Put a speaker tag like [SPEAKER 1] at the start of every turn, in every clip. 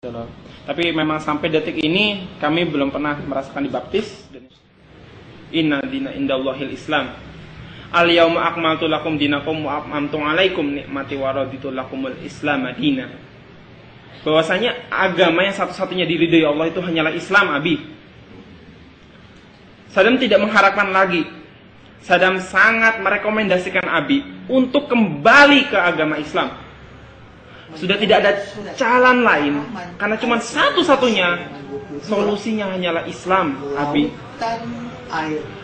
[SPEAKER 1] Tapi memang sampai detik ini kami belum pernah merasakan dibaptis. Inna dina indallahil Islam. Al yauma akmaltu lakum dinakum wa atmamtu alaikum nikmati wa raditu lakumul Islam madina. Bahwasanya agama yang satu-satunya diridhai Allah itu hanyalah Islam, Abi. Saddam tidak mengharapkan lagi. Saddam sangat merekomendasikan Abi untuk kembali ke agama Islam. Sudah tidak ada jalan lain, karena cuma satu-satunya solusinya hanyalah Islam, Abi.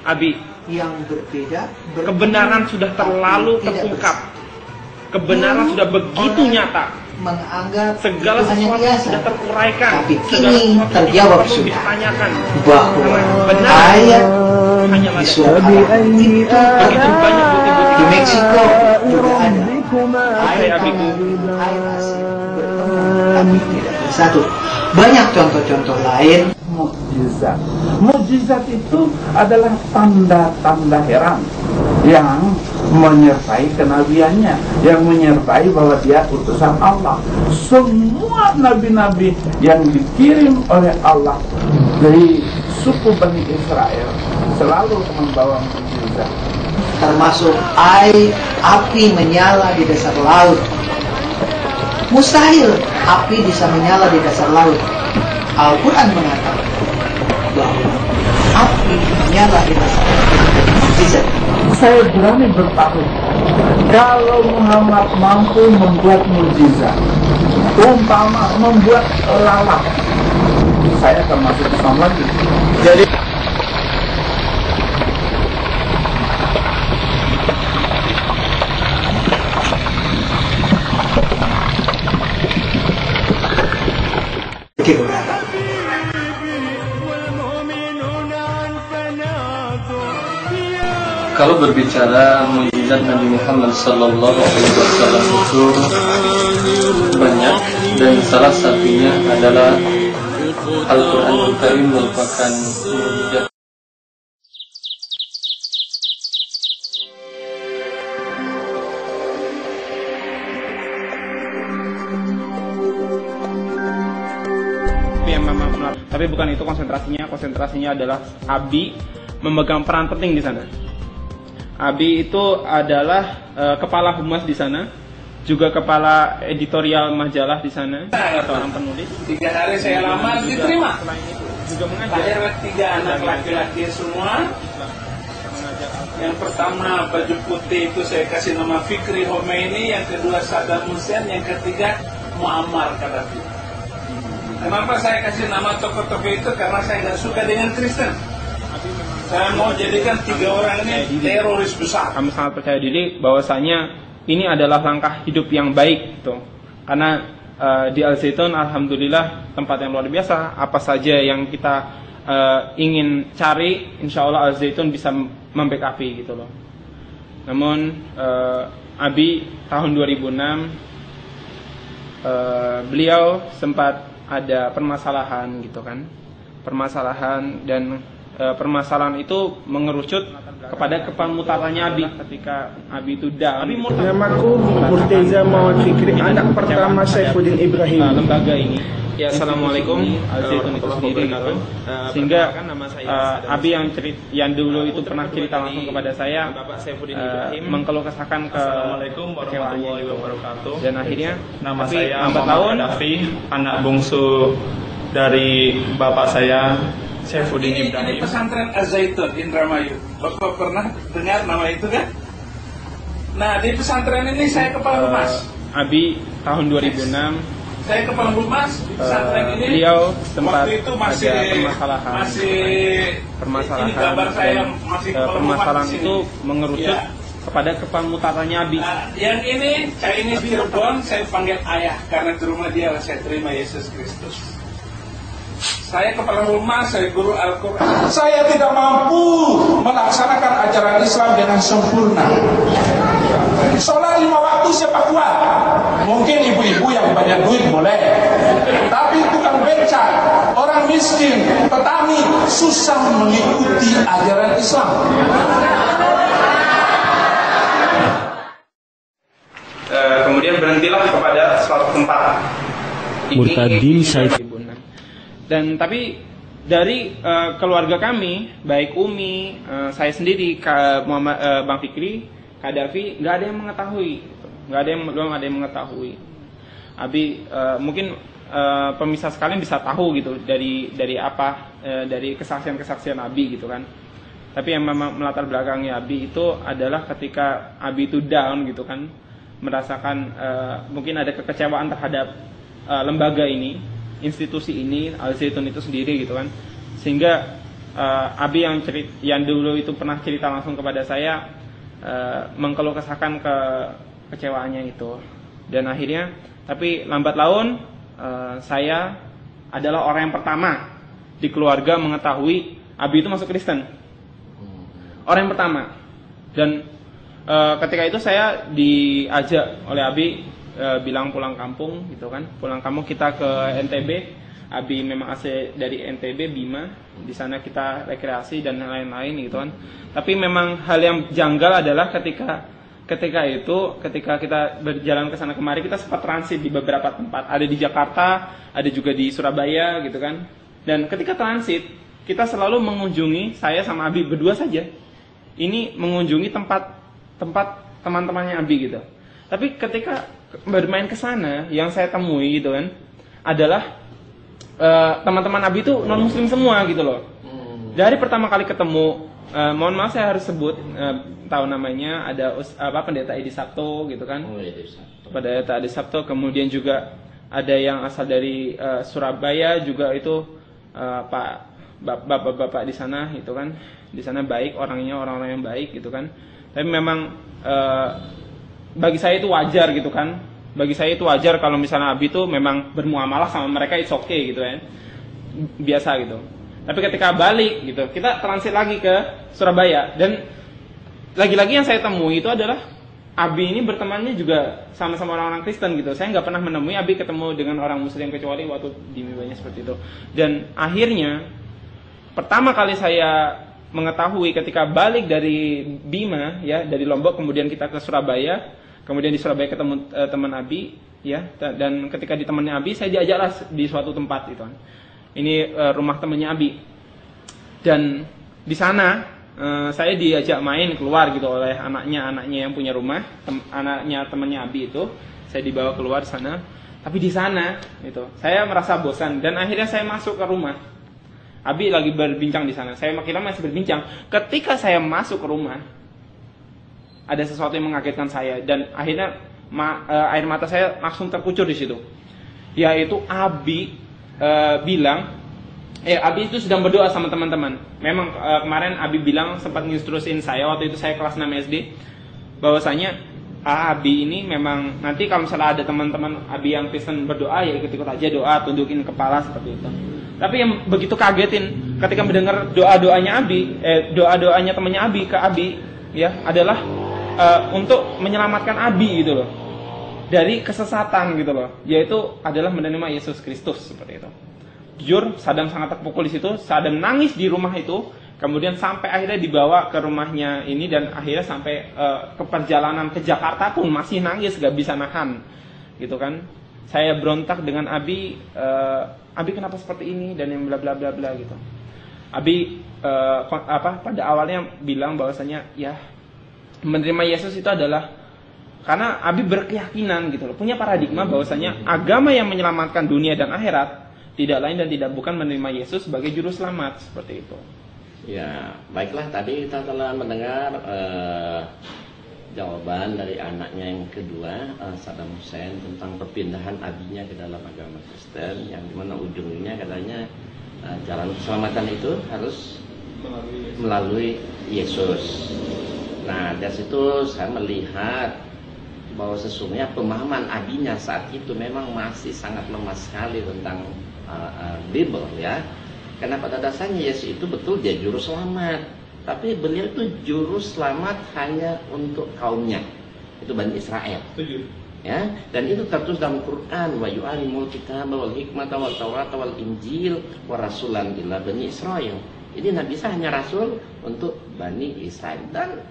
[SPEAKER 1] Abi,
[SPEAKER 2] yang berbeda,
[SPEAKER 1] kebenaran sudah terlalu terungkap. Kebenaran sudah begitu nyata.
[SPEAKER 2] Menganggap
[SPEAKER 1] segala sesuatu sudah teruraikan.
[SPEAKER 2] Tapi kini terjawab sudah bahwa
[SPEAKER 1] benar
[SPEAKER 2] ayat
[SPEAKER 1] hanyalah
[SPEAKER 2] di surat itu
[SPEAKER 1] begitu banyak bukti-bukti.
[SPEAKER 2] di Meksiko juga ada ayat tapi tidak bersatu. Banyak contoh-contoh lain.
[SPEAKER 3] Mukjizat. Mukjizat itu adalah tanda-tanda heran yang menyertai kenabiannya, yang menyertai bahwa dia utusan Allah. Semua nabi-nabi yang dikirim oleh Allah dari suku Bani Israel selalu membawa mukjizat.
[SPEAKER 2] Termasuk api menyala di dasar laut. Mustahil api bisa menyala di dasar laut. Al-Quran mengatakan bahwa api menyala di dasar laut. Mukjizat.
[SPEAKER 3] Saya berani bertaruh, kalau Muhammad mampu membuat mukjizat, umpama membuat lalap, saya akan masuk Islam lagi. Jadi
[SPEAKER 4] kalau berbicara mukjizat Nabi Muhammad Sallallahu Alaihi Wasallam itu banyak, dan salah satunya adalah Al-Quranul Karim merupakan mukjizat.
[SPEAKER 1] Tapi bukan itu konsentrasinya. Konsentrasinya adalah Abi memegang peran penting di sana. Abi itu adalah kepala humas di sana, juga kepala editorial majalah di sana, seorang penulis.
[SPEAKER 5] 3 hari saya lamar diterima.
[SPEAKER 1] Juga mengajar.
[SPEAKER 5] Lahir 3 anak laki-laki semua. Yang pertama baju putih itu saya kasih nama Fikri Khomeini, yang kedua Saddam Hussein, yang ketiga Muammar Gaddafi. Kenapa saya kasih nama tokoh-tokoh itu? Karena saya nggak suka dengan Kristen. Saya mau jadikan 3 orang ini teroris besar.
[SPEAKER 1] Kami sangat percaya diri bahwasanya ini adalah langkah hidup yang baik, gitu. Karena di Al Zaitun, alhamdulillah, tempat yang luar biasa. Apa saja yang kita ingin cari, insya Allah Al Zaitun bisa membackupi, gitu loh. Namun Abi tahun 2006 beliau sempat ada permasalahan, gitu kan. Permasalahan, dan permasalahan itu mengerucut kepada kepemutarannya Abi ketika Abi itu down.
[SPEAKER 6] Namaku Murteza Mawad Fikri, anak pertama Saifuddin Ibrahim.
[SPEAKER 1] Lembaga ini. Ya, assalamualaikum. Al-Zaitun itu sendiri, gitu. Sehingga Abi yang dulu itu pernah cerita langsung kepada saya, mengkeluh kesahkan ke
[SPEAKER 7] warahmatullahi wabarakatuh.
[SPEAKER 1] Dan akhirnya
[SPEAKER 7] nama
[SPEAKER 1] Abi
[SPEAKER 7] saya
[SPEAKER 1] lambat
[SPEAKER 7] Muhammad
[SPEAKER 1] laun,
[SPEAKER 7] Gaddafi, anak bungsu dari bapak saya Saifuddin
[SPEAKER 5] Ini
[SPEAKER 7] Ibrahim.
[SPEAKER 5] pesantren Az-Zaitun Indramayu. Bapak pernah dengar nama itu kan? Nah, di pesantren ini saya kepala humas.
[SPEAKER 1] Abi tahun 2006
[SPEAKER 5] Saya kepala humas di pesantren ini.
[SPEAKER 1] beliau sempat
[SPEAKER 5] waktu itu masih
[SPEAKER 1] ada permasalahan
[SPEAKER 5] ini gambar saya
[SPEAKER 1] dan
[SPEAKER 5] masih kepala humas
[SPEAKER 1] permasalahan
[SPEAKER 5] di sini.
[SPEAKER 1] itu mengerucut
[SPEAKER 5] Ya.
[SPEAKER 1] kepada kepemutarannya Abi.
[SPEAKER 5] Nah, yang ini Chinese Cirebon saya panggil ayah karena di rumah dia saya terima Yesus Kristus. Saya kepala rumah, saya guru Al-Quran. Saya tidak mampu melaksanakan ajaran Islam dengan sempurna. Sholat 5 waktu siapa kuat? Mungkin ibu-ibu yang banyak duit boleh. Tapi tukang beca, orang miskin, petani susah mengikuti ajaran Islam.
[SPEAKER 1] Kemudian berhentilah kepada suatu tempat.
[SPEAKER 8] Murtadin Said.
[SPEAKER 1] Dan tapi dari keluarga kami, baik Umi, saya sendiri, Bang Fikri, Kak Davi, nggak ada yang mengetahui, belum ada yang mengetahui. Abi mungkin pemirsa sekalian bisa tahu gitu dari kesaksian Abi gitu kan. Tapi yang memang melatar belakangnya Abi itu adalah ketika Abi itu down gitu kan, merasakan mungkin ada kekecewaan terhadap lembaga ini, institusi ini, Al-Zaitun itu sendiri gitu kan, sehingga Abi yang dulu itu pernah cerita langsung kepada saya, mengkeluh kesahkan kekecewaannya itu. Dan akhirnya, tapi lambat laun saya adalah orang yang pertama di keluarga mengetahui Abi itu masuk Kristen, orang yang pertama. Dan ketika itu saya diajak oleh Abi, bilang pulang kampung gitu kan, pulang kampung kita ke NTB. Abi memang asli dari NTB, Bima, di sana kita rekreasi dan lain-lain gitu kan. Tapi memang hal yang janggal adalah ketika kita berjalan ke sana kemari, kita sempat transit di beberapa tempat, ada di Jakarta, ada juga di Surabaya gitu kan. Dan ketika transit, kita selalu mengunjungi, saya sama Abi berdua saja, ini mengunjungi tempat teman-temannya Abi gitu. Tapi ketika bermain ke sana, yang saya temui gitu kan adalah teman-teman Abi itu non muslim semua gitu loh. Dari pertama kali ketemu, mohon maaf saya harus sebut tahu namanya, ada Pendeta Edi Sabto gitu kan. Pendeta Edi Sabto, kemudian juga ada yang asal dari Surabaya juga itu, bapak-bapak di sana gitu kan. Di sana baik orangnya, orang-orang yang baik gitu kan. Tapi memang bagi saya itu wajar gitu kan. Bagi saya itu wajar kalau misalnya Abi itu memang bermuamalah sama mereka, it's okay gitu kan. Biasa gitu. Tapi ketika balik gitu, kita transit lagi ke Surabaya. Dan lagi-lagi yang saya temui itu adalah Abi ini bertemannya juga sama-sama orang-orang Kristen gitu. Saya nggak pernah menemui Abi ketemu dengan orang Muslim kecuali waktu di Mibanya seperti itu. Dan akhirnya pertama kali saya mengetahui ketika balik dari Bima ya, dari Lombok, kemudian kita ke Surabaya, kemudian di Surabaya ketemu teman Abi ya, dan ketika di temannya Abi saya diajaklah di suatu tempat itu. Ini rumah temannya Abi. Dan di sana saya diajak main keluar gitu oleh anaknya yang punya rumah, anaknya temannya Abi itu. Saya dibawa keluar sana. Tapi di sana itu saya merasa bosan dan akhirnya saya masuk ke rumah. Abi lagi berbincang di sana. Saya kira masih berbincang. Ketika saya masuk ke rumah, ada sesuatu yang mengagetkan saya dan akhirnya air mata saya langsung terkucur di situ. Yaitu Abi bilang, Abi itu sedang berdoa sama teman-teman. Memang kemarin Abi bilang sempat nginstrusin saya waktu itu saya kelas 6 SD bahwasanya Abi ini memang nanti kalau misalnya ada teman-teman Abi yang Kristen berdoa ya ikut-ikut aja doa, tundukin kepala seperti itu. Tapi yang begitu kagetin ketika mendengar doa-doanya Abi, doa-doanya temannya Abi ke Abi ya adalah untuk menyelamatkan Abi gitu loh dari kesesatan gitu loh, yaitu adalah menerima Yesus Kristus seperti itu. Jujur, Sadam sangat terpukul di situ. Sadam nangis di rumah itu, kemudian sampai akhirnya dibawa ke rumahnya ini dan akhirnya sampai ke perjalanan ke Jakarta pun masih nangis, gak bisa nahan gitu kan. Saya berontak dengan Abi, Abi kenapa seperti ini dan yang bla bla bla bla gitu. Abi pada awalnya bilang bahwasanya ya menerima Yesus itu adalah karena Abi berkeyakinan gitu loh, punya paradigma bahwasanya agama yang menyelamatkan dunia dan akhirat tidak lain dan tidak bukan menerima Yesus sebagai juru selamat seperti itu.
[SPEAKER 9] Ya, baiklah, tadi kita telah mendengar jawaban dari anaknya yang kedua, Saddam Hussein, tentang perpindahan abinya ke dalam agama Kristen, yang dimana ujungnya katanya jalan keselamatan itu harus melalui Yesus. Nah, dari situ saya melihat bahwa sesungguhnya pemahaman abinya saat itu memang masih sangat lemah sekali tentang Bible ya. Karena pada dasarnya Yesus itu betul dia juru selamat, tapi beliau itu juru selamat hanya untuk kaumnya, itu Bani Israel. Ya, dan itu tertulis dalam Quran, wa yu'allimul kitaba wal hikmata wal tawrata wal injil wa rasulan ila Bani Israel. Jadi Nabi Isa hanya rasul untuk Bani Israel. Dan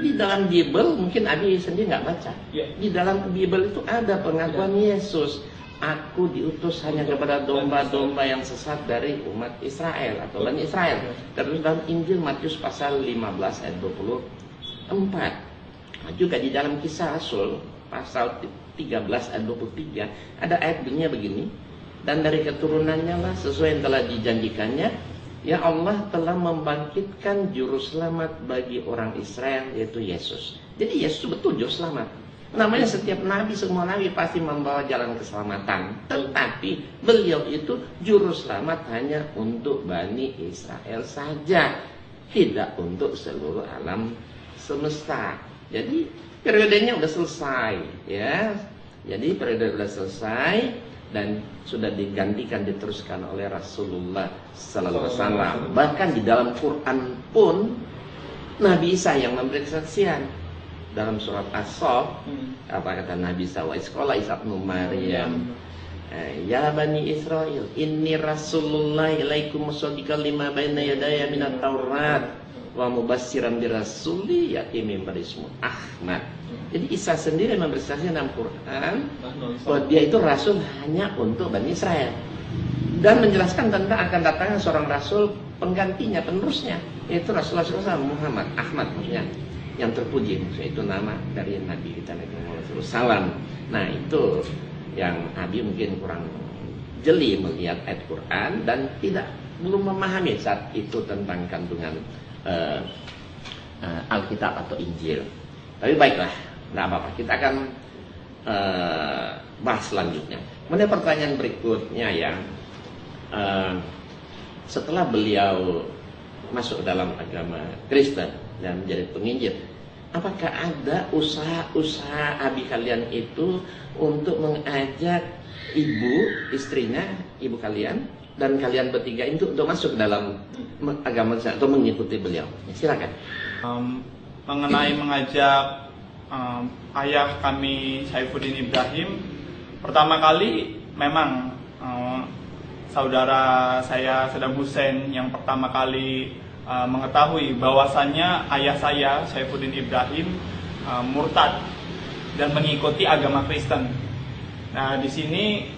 [SPEAKER 9] di dalam Bible mungkin Abi sendiri nggak baca. Di dalam Bible itu ada pengakuan Yesus Aku diutus hanya kepada domba-domba yang sesat dari umat Israel atau Bani Israel. Terus dalam Injil Matius pasal 15 ayat 24. Juga di dalam Kisah Rasul pasal 13 ayat 23 ada ayat bunyinya begini. Dan dari keturunannya lah sesuai yang telah dijanjikannya, ya Allah telah membangkitkan juru selamat bagi orang Israel, yaitu Yesus. Jadi Yesus betul juru selamat. Namanya setiap nabi, semua nabi pasti membawa jalan keselamatan. Tetapi beliau itu juru selamat hanya untuk Bani Israel saja, tidak untuk seluruh alam semesta. Jadi periodenya udah selesai, ya. Jadi periode udah selesai dan sudah digantikan, diteruskan oleh Rasulullah Sallallahu Alaihi Wasallam. Bahkan di dalam Quran pun Nabi Isa yang memberi kesaksian dalam surat As-Saff. Apa kata Nabi Isa? Wa isqala Isa ibnu Maryam, ya Bani Israel, inni Rasulullah ilaikum musaddiqan lima baina yadaya minat Taurat wa mubassiran birasuli ya'ti min ba'di ismuhu Ahmad. Jadi Isa sendiri memberi kesaksian dalam Quran bahwa dia itu rasul hanya untuk Bani Israel, dan menjelaskan tentang akan datangnya seorang rasul penggantinya, penerusnya, yaitu Rasulullah Muhammad Ahmad, maksudnya yang terpuji, maksudnya itu nama dari Nabi kita Nabi Muhammad SAW. Nah itu yang Abi mungkin kurang jeli melihat ayat Quran dan belum memahami saat itu tentang kandungan Alkitab atau Injil. Tapi baiklah, nggak apa-apa. Kita akan bahas selanjutnya. Kemudian pertanyaan berikutnya yang setelah beliau masuk dalam agama Kristen dan menjadi penginjil, apakah ada usaha-usaha Abi kalian itu untuk mengajak istrinya, ibu kalian, dan kalian bertiga itu untuk masuk dalam agama atau mengikuti beliau? Silakan.
[SPEAKER 7] Mengenai mengajak ayah kami Saifuddin Ibrahim, pertama kali memang saudara saya Saddam Hussein yang pertama kali mengetahui bahwasannya ayah saya Saifuddin Ibrahim murtad dan mengikuti agama Kristen. Nah, di sini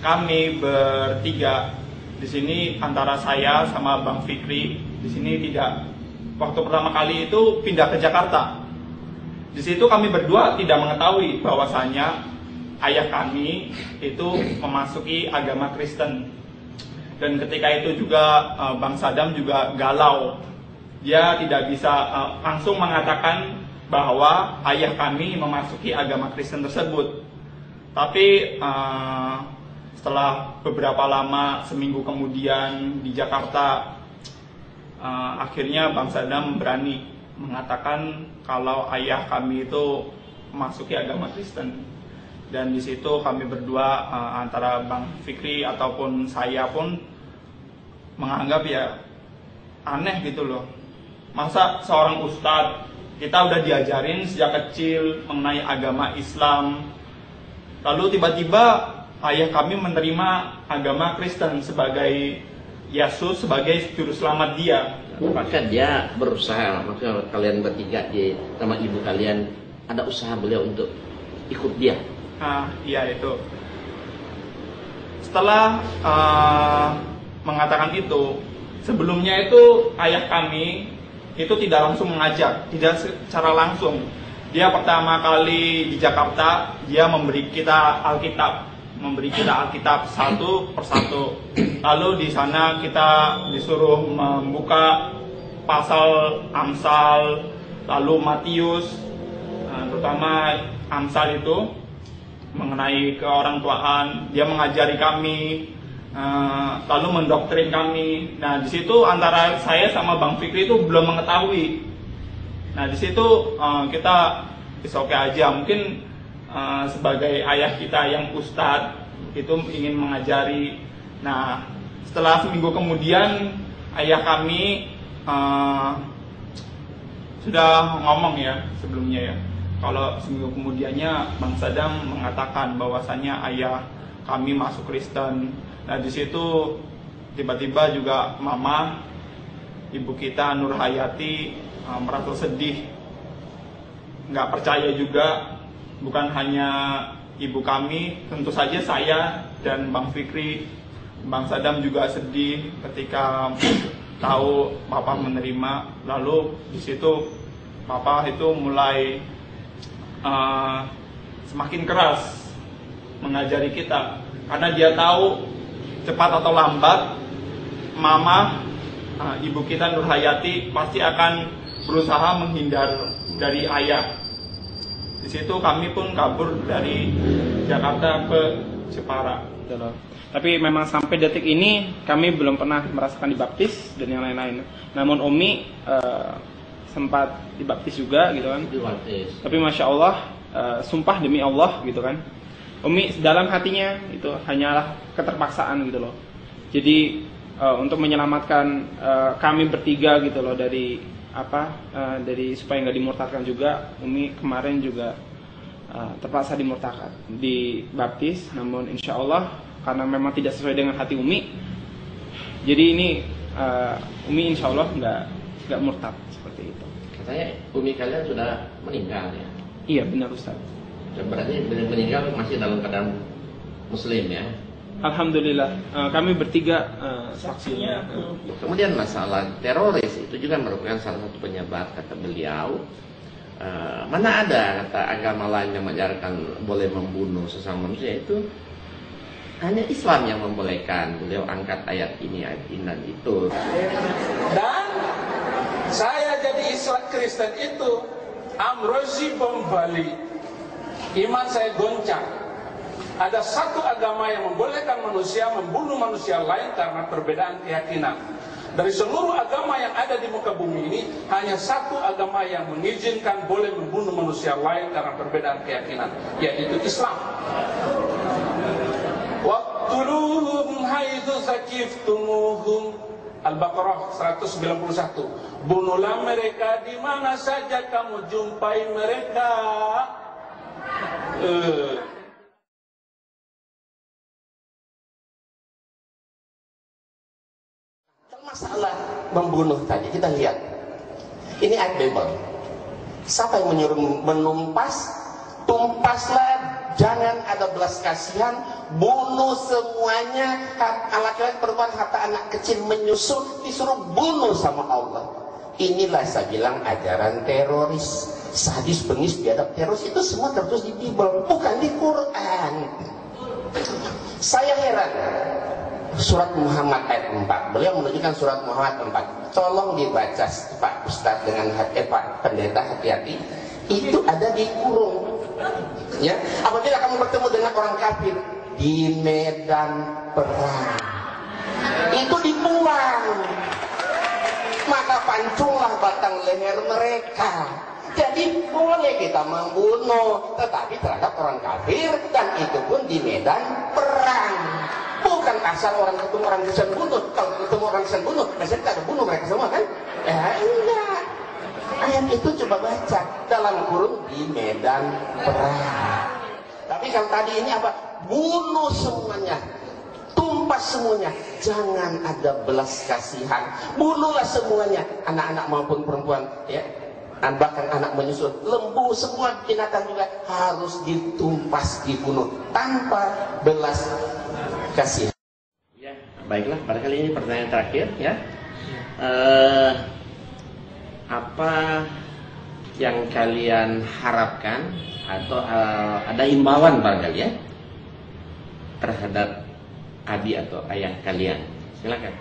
[SPEAKER 7] kami bertiga, di sini antara saya sama Bang Fikri, di sini tidak, waktu pertama kali itu pindah ke Jakarta. Di situ kami berdua tidak mengetahui bahwasanya ayah kami itu memasuki agama Kristen. Dan ketika itu juga Bang Saddam juga galau. Dia tidak bisa langsung mengatakan bahwa ayah kami memasuki agama Kristen tersebut. Tapi setelah beberapa lama, seminggu kemudian di Jakarta, akhirnya Bang Saddam berani mengatakan kalau ayah kami itu memasuki agama Kristen. Dan di situ kami berdua, antara Bang Fikri ataupun saya pun menganggap ya aneh gitu loh. Masa seorang ustadz, kita udah diajarin sejak kecil mengenai agama Islam, lalu tiba-tiba ayah kami menerima agama Kristen sebagai Yesus sebagai juru selamat dia.
[SPEAKER 9] Maka dia berusaha, maksudnya kalian bertiga sama ibu kalian, ada usaha beliau untuk ikut dia.
[SPEAKER 7] Iya itu. Setelah mengatakan itu, sebelumnya itu ayah kami itu tidak langsung mengajak, tidak secara langsung. Dia pertama kali di Jakarta, dia memberi kita Alkitab satu persatu. Lalu di sana kita disuruh membuka pasal Amsal, lalu Matius, terutama Amsal itu mengenai keorangtuaan. Dia mengajari kami, lalu mendoktrin kami. Nah, di situ antara saya sama Bang Fikri itu belum mengetahui. Nah, di situ kita oke aja, mungkin sebagai ayah kita yang ustadz itu ingin mengajari. Nah, setelah seminggu kemudian ayah kami sudah ngomong ya sebelumnya ya, kalau seminggu kemudiannya Bang Saddam mengatakan bahwasannya ayah kami masuk Kristen. Nah, di situ tiba-tiba juga mama, ibu kita Nur Hayati merasa sedih, nggak percaya juga. Bukan hanya ibu kami, tentu saja saya dan Bang Fikri, Bang Sadam juga sedih ketika tahu Papa menerima. Lalu di situ Papa itu mulai semakin keras mengajari kita, karena dia tahu cepat atau lambat Mama, ibu kita Nur Hayati pasti akan berusaha menghindar dari ayah. Di situ kami pun kabur dari Jakarta ke Jepara.
[SPEAKER 1] Tapi memang sampai detik ini kami belum pernah merasakan dibaptis dan yang lain-lain. Namun Umi sempat dibaptis juga gitu kan. Tapi masya Allah, sumpah demi Allah gitu kan. Umi dalam hatinya itu hanyalah keterpaksaan gitu loh. Jadi untuk menyelamatkan kami bertiga gitu loh dari dari supaya nggak dimurtadkan juga, Umi kemarin juga terpaksa dibaptis. Namun insya Allah karena memang tidak sesuai dengan hati Umi, jadi ini Umi insya Allah nggak murtad seperti itu.
[SPEAKER 9] Katanya Umi kalian sudah meninggal ya?
[SPEAKER 1] Iya benar Ustaz.
[SPEAKER 9] Berarti meninggal masih dalam keadaan Muslim ya?
[SPEAKER 1] Alhamdulillah, kami bertiga saksinya.
[SPEAKER 9] Kemudian masalah teroris itu juga merupakan salah satu penyebab, kata beliau. Mana ada kata agama lain yang mengajarkan boleh membunuh sesama manusia, itu hanya Islam yang membolehkan. Beliau angkat ayat ini dan itu.
[SPEAKER 5] Dan saya jadi Islam Kristen itu amrozi bom Bali, iman saya goncang. Ada satu agama yang membolehkan manusia membunuh manusia lain karena perbedaan keyakinan. Dari seluruh agama yang ada di muka bumi ini, hanya satu agama yang mengizinkan boleh membunuh manusia lain karena perbedaan keyakinan, yaitu Islam. Waqtuluhum haitsu saqiftumuhum. Al-Baqarah 191. Bunuhlah mereka di mana saja kamu jumpai mereka.
[SPEAKER 9] Masalah membunuh tadi kita lihat, ini ayat Bible. Siapa yang menyuruh menumpas? Tumpaslah, jangan ada belas kasihan, bunuh semuanya. Laki-laki perempuan kata anak kecil menyusul disuruh bunuh sama Allah. Inilah saya bilang ajaran teroris, sadis, bengis, biadab. Teroris itu semua tertulis di Bible, bukan di Quran. Saya heran. Surat Muhammad ayat 4. Beliau menunjukkan surat Muhammad 4. Tolong dibaca Pak Ustaz dengan Pak Pendeta, hati-hati. Itu ada di kurung. Ya, apabila kamu bertemu dengan orang kafir di medan perang, itu dibuang. Maka pancunglah batang leher mereka. Jadi boleh kita membunuh, tetapi terhadap orang kafir, dan itu pun di medan perang. Bukan asal orang ketemu orang Kristen bunuh. Kalau ketemu orang Kristen bunuh, biasanya kita ada bunuh mereka semua kan? Enggak. Ayat itu coba baca dalam kurung di medan perang. Tapi kalau tadi ini apa? Bunuh semuanya, tumpas semuanya, jangan ada belas kasihan. Bunuhlah semuanya, anak-anak maupun perempuan, ya. Bahkan anak menyusul, lembu, semua binatang juga harus ditumpas, dibunuh tanpa belas kasihan. Ya, baiklah, barangkali ini pertanyaan terakhir ya. Apa yang kalian harapkan atau ada himbauan barangkali ya terhadap abi atau ayah kalian? Silakan.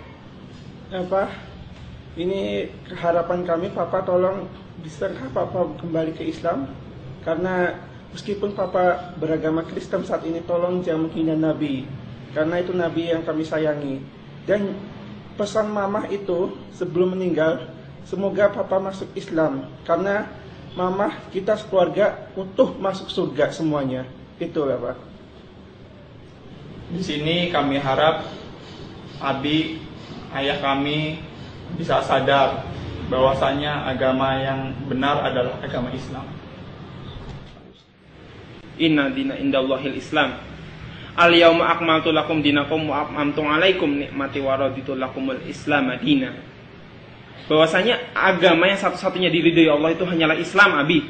[SPEAKER 6] Ini harapan kami, Papa tolong bisankah Papa kembali ke Islam, karena meskipun Papa beragama Kristen saat ini, tolong jangan menghina Nabi, karena itu Nabi yang kami sayangi. Dan pesan Mama itu sebelum meninggal, semoga Papa masuk Islam, karena Mama kita sekeluarga utuh masuk surga semuanya. Itu ya Pak.
[SPEAKER 7] Di sini kami harap abi, ayah kami bisa sadar bahwasanya agama yang benar adalah agama Islam.
[SPEAKER 1] Inna dina indallahil Islam. Al yauma akmaltu lakum dinakum wa atmamtu alaikum nikmati wa raditu lakumul Islam madina. Bahwasanya agama yang satu-satunya diridhoi Allah itu hanyalah Islam, abi.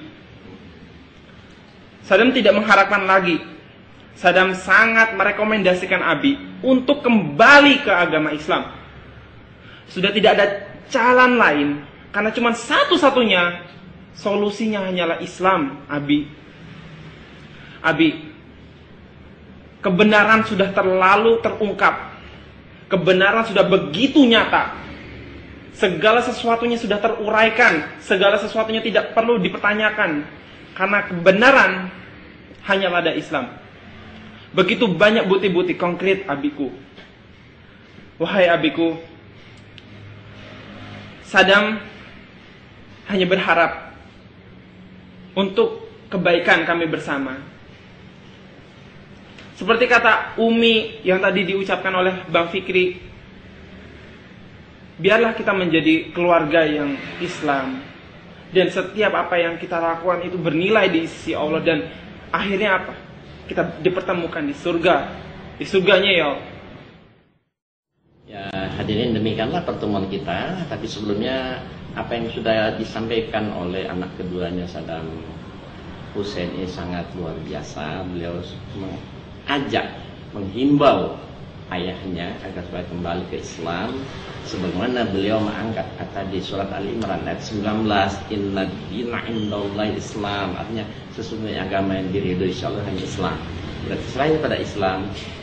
[SPEAKER 1] Sadam tidak mengharapkan lagi Saddam sangat merekomendasikan Abi untuk kembali ke agama Islam. Sudah tidak ada jalan lain, karena cuma satu-satunya solusinya hanyalah Islam, Abi. Abi, kebenaran sudah terlalu terungkap. Kebenaran sudah begitu nyata. Segala sesuatunya sudah teruraikan. Segala sesuatunya tidak perlu dipertanyakan. Karena kebenaran hanyalah ada Islam. Begitu banyak bukti-bukti konkret, Abiku. Wahai Abiku, Saddam hanya berharap untuk kebaikan kami bersama. Seperti kata Umi yang tadi diucapkan oleh Bang Fikri, biarlah kita menjadi keluarga yang Islam, dan setiap apa yang kita lakukan itu bernilai di sisi Allah, dan akhirnya apa? Kita dipertemukan di surga, di surganya ya Allah.
[SPEAKER 9] Ya, hadirin, demikianlah pertemuan kita. Tapi sebelumnya apa yang sudah disampaikan oleh anak keduanya Saddam Hussein ini sangat luar biasa. Beliau mengajak, menghimbau ayahnya agar supaya kembali ke Islam, sebagaimana beliau mengangkat kata di surat Ali Imran ayat 19, inna dina indallahi Islam, artinya sesungguhnya agama yang diridhoi insyaallah hanya Islam. Berarti selain pada Islam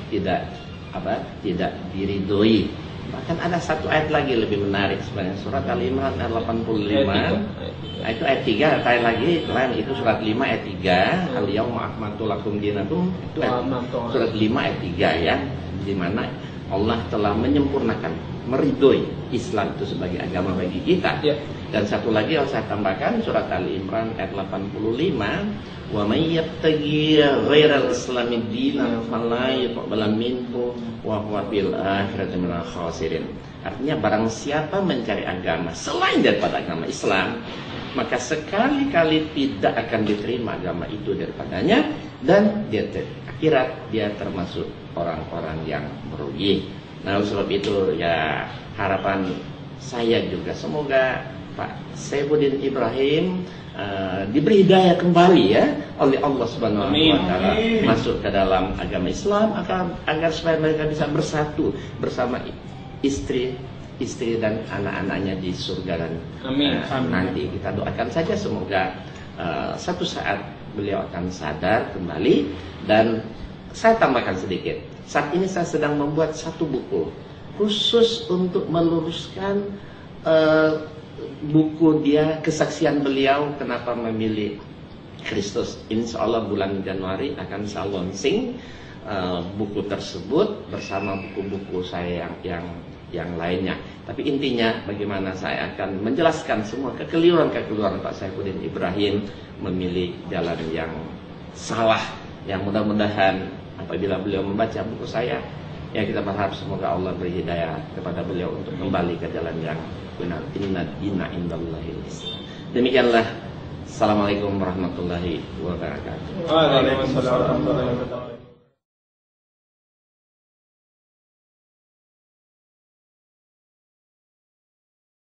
[SPEAKER 9] tidak diridhoi. Bahkan ada satu ayat lagi lebih menarik sebenarnya, surat Ali Imran ayat 85. Itu ayat 3, ayat lagi lain itu surat 5 ayat 3, al-yauma akmaltu lakum dinakum, itu surat 5 ayat 3 ya, di mana Allah telah menyempurnakan, meridhoi Islam itu sebagai agama bagi kita. Dan satu lagi yang saya tambahkan, surat Ali Imran ayat 85, wa may yabtaghi ghairal islami dinan fala yuqbal minhu wa huwa bil akhirati minal khasirin. Artinya barang siapa mencari agama selain daripada agama Islam, maka sekali-kali tidak akan diterima agama itu daripadanya, dan dia akhirat dia termasuk orang-orang yang merugi. Nah, oleh sebab itu ya harapan saya juga semoga Pak Saifuddin Ibrahim diberi hidayah kembali ya oleh Allah Subhanahu wa taala masuk ke dalam agama Islam, agar supaya mereka bisa bersatu bersama istri dan anak-anaknya di surga. Dan nanti kita doakan saja semoga satu saat beliau akan sadar kembali. Dan saya tambahkan sedikit, saat ini saya sedang membuat satu buku khusus untuk meluruskan buku dia, kesaksian beliau kenapa memilih Kristus. Insya Allah bulan Januari akan saya launching buku tersebut bersama buku-buku saya yang lainnya. Tapi intinya bagaimana saya akan menjelaskan semua kekeliruan Pak Saifuddin Ibrahim memilih jalan yang salah. Yang mudah-mudahan apabila beliau membaca buku saya, ya kita berharap semoga Allah beri hidayah kepada beliau untuk kembali ke jalan yang benar. Inna dina indallahi Islam. Demikianlah. Assalamualaikum warahmatullahi wabarakatuh.
[SPEAKER 1] Waalaikumsalam warahmatullahi wabarakatuh.